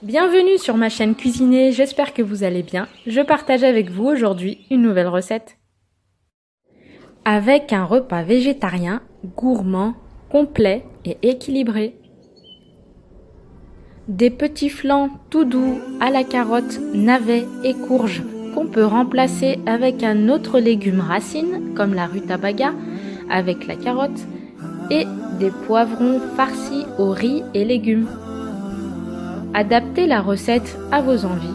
Bienvenue sur ma chaîne Cuisiner, j'espère que vous allez bien. Je partage avec vous aujourd'hui une nouvelle recette. Avec un repas végétarien, gourmand, complet et équilibré. Des petits flancs tout doux à la carotte, navet et courge qu'on peut remplacer avec un autre légume racine comme la rutabaga avec la carotte et des poivrons farcis au riz et légumes. Adaptez la recette à vos envies.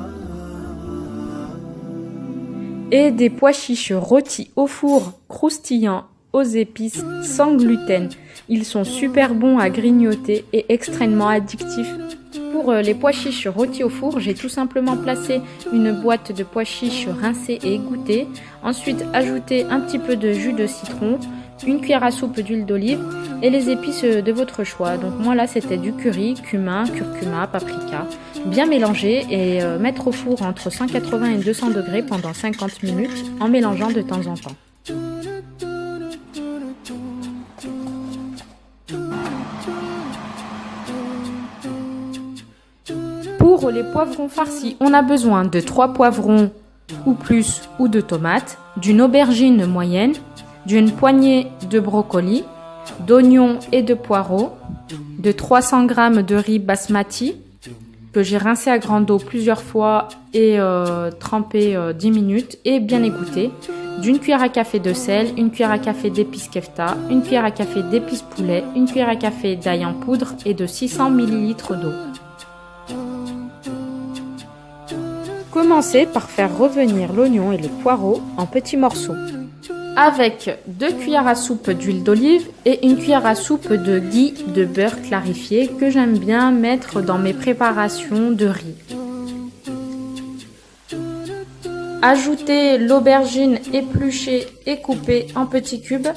Et des pois chiches rôtis au four, croustillants, aux épices, sans gluten. Ils sont super bons à grignoter et extrêmement addictifs. Pour les pois chiches rôtis au four, j'ai tout simplement placé une boîte de pois chiches rincés et égouttés. Ensuite, ajouté un petit peu de jus de citron, une cuillère à soupe d'huile d'olive et les épices de votre choix. Donc moi là c'était du curry, cumin, curcuma, paprika. Bien mélanger et mettre au four entre 180 et 200 degrés pendant 50 minutes en mélangeant de temps en temps. Pour les poivrons farcis, on a besoin de 3 poivrons ou plus ou de tomates, d'une aubergine moyenne, d'une poignée de brocolis, d'oignons et de poireaux, de 300 g de riz basmati que j'ai rincé à grande eau plusieurs fois et trempé 10 minutes et bien égoutté, d'une cuillère à café de sel, une cuillère à café d'épices kefta, une cuillère à café d'épices poulet, une cuillère à café d'ail en poudre et de 600 ml d'eau. Commencez par faire revenir l'oignon et le poireau en petits morceaux. Avec 2 cuillères à soupe d'huile d'olive et une cuillère à soupe de ghee de beurre clarifié que j'aime bien mettre dans mes préparations de riz. Ajoutez l'aubergine épluchée et coupée en petits cubes,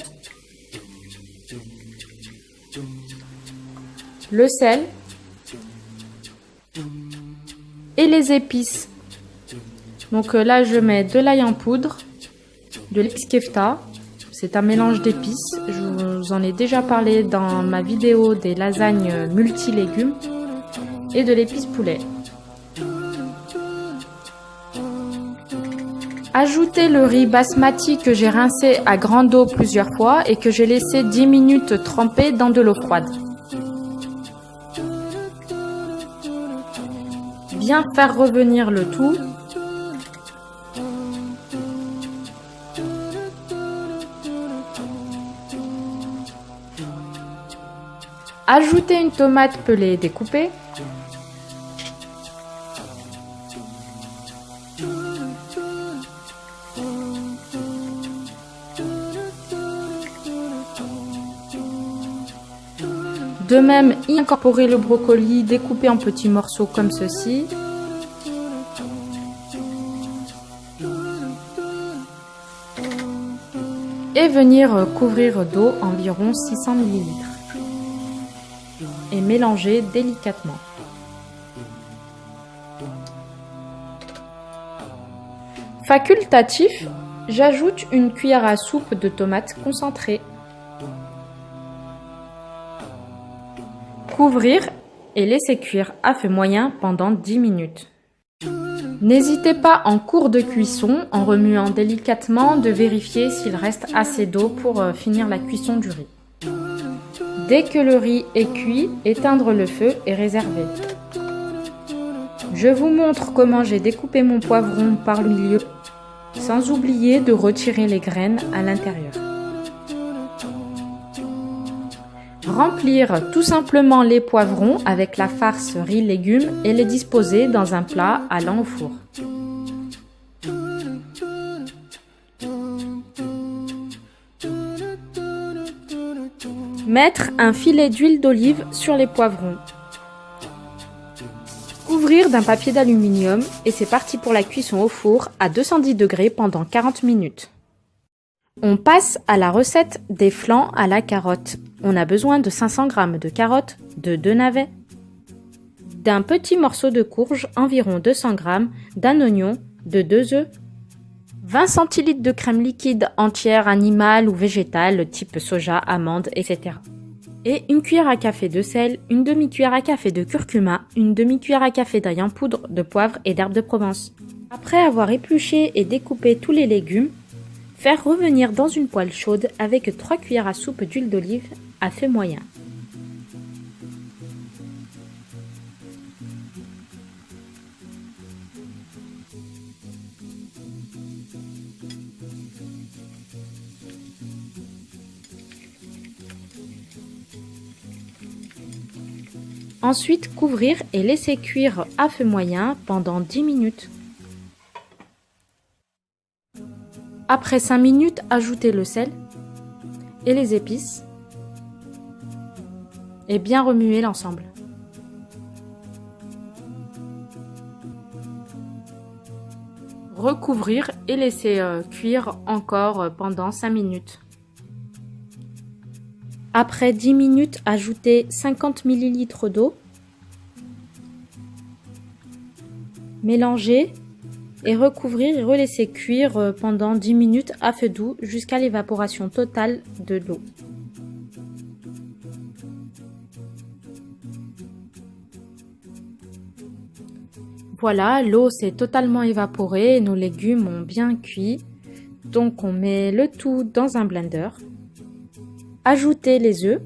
le sel et les épices. Donc là je mets de l'ail en poudre, de l'épice kefta, c'est un mélange d'épices, je vous en ai déjà parlé dans ma vidéo des lasagnes multi-légumes, et de l'épice poulet. Ajoutez le riz basmati que j'ai rincé à grande eau plusieurs fois et que j'ai laissé 10 minutes tremper dans de l'eau froide. Bien faire revenir le tout. Ajoutez une tomate pelée découpée. De même, y incorporer le brocoli découpé en petits morceaux comme ceci. Et venir couvrir d'eau environ 600 ml. Et mélanger délicatement. Facultatif, j'ajoute une cuillère à soupe de tomates concentrées. Couvrir et laisser cuire à feu moyen pendant 10 minutes. N'hésitez pas en cours de cuisson, en remuant délicatement, de vérifier s'il reste assez d'eau pour finir la cuisson du riz. Dès que le riz est cuit, éteindre le feu et réserver. Je vous montre comment j'ai découpé mon poivron par le milieu, sans oublier de retirer les graines à l'intérieur. Remplir tout simplement les poivrons avec la farce riz-légumes et les disposer dans un plat allant au four. Mettre un filet d'huile d'olive sur les poivrons. Couvrir d'un papier d'aluminium et c'est parti pour la cuisson au four à 210 degrés pendant 40 minutes. On passe à la recette des flancs à la carotte. On a besoin de 500 g de carottes, de 2 navets, d'un petit morceau de courge, environ 200 g, d'un oignon, de 2 œufs, 20 centilitres de crème liquide entière, animale ou végétale, type soja, amande, etc. Et une cuillère à café de sel, une demi-cuillère à café de curcuma, une demi-cuillère à café d'ail en poudre, de poivre et d'herbes de Provence. Après avoir épluché et découpé tous les légumes, faire revenir dans une poêle chaude avec 3 cuillères à soupe d'huile d'olive à feu moyen. Ensuite, couvrir et laisser cuire à feu moyen pendant 10 minutes. Après 5 minutes, ajoutez le sel et les épices et bien remuer l'ensemble. Recouvrir et laisser cuire encore pendant 5 minutes. Après 10 minutes, ajoutez 50 ml d'eau. Mélanger et recouvrir et relaisser cuire pendant 10 minutes à feu doux jusqu'à l'évaporation totale de l'eau. Voilà, l'eau s'est totalement évaporée et nos légumes ont bien cuit. Donc on met le tout dans un blender. Ajoutez les œufs,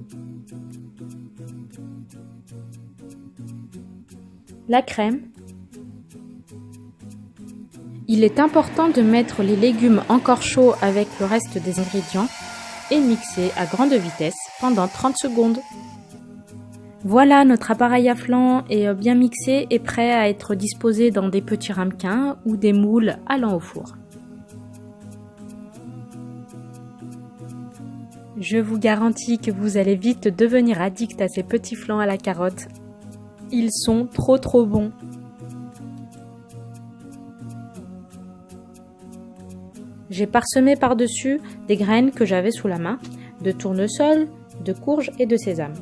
la crème. Il est important de mettre les légumes encore chauds avec le reste des ingrédients et mixer à grande vitesse pendant 30 secondes. Voilà, notre appareil à flan est bien mixé et prêt à être disposé dans des petits ramequins ou des moules allant au four. Je vous garantis que vous allez vite devenir addict à ces petits flans à la carotte. Ils sont trop bons. J'ai parsemé par-dessus des graines que j'avais sous la main, de tournesol, de courge et de sésame.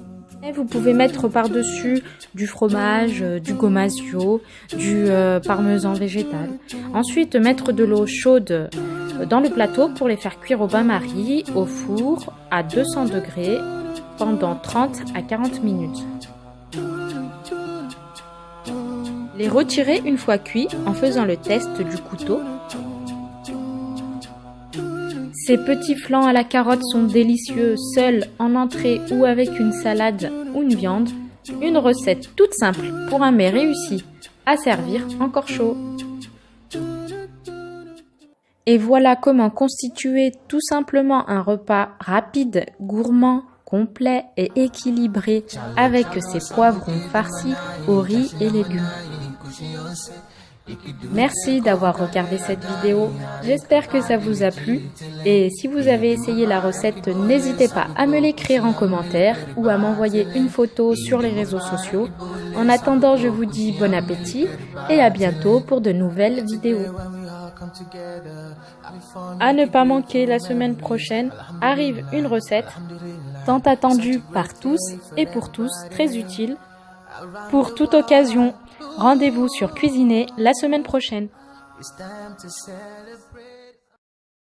Et vous pouvez mettre par-dessus du fromage, du gomasio, du parmesan végétal. Ensuite, mettre de l'eau chaude dans le plateau pour les faire cuire au bain-marie au four à 200 degrés pendant 30 à 40 minutes. Les retirer une fois cuits en faisant le test du couteau. Ces petits flans à la carotte sont délicieux, seuls, en entrée ou avec une salade ou une viande. Une recette toute simple pour un mets réussi, à servir encore chaud. Et voilà comment constituer tout simplement un repas rapide, gourmand, complet et équilibré avec ses poivrons farcis au riz et légumes. Merci d'avoir regardé cette vidéo, j'espère que ça vous a plu et si vous avez essayé la recette, n'hésitez pas à me l'écrire en commentaire ou à m'envoyer une photo sur les réseaux sociaux. En attendant, je vous dis bon appétit et à bientôt pour de nouvelles vidéos. À ne pas manquer, la semaine prochaine arrive une recette tant attendue par tous et pour tous, très utile pour toute occasion. Rendez-vous sur Cuisiner la semaine prochaine.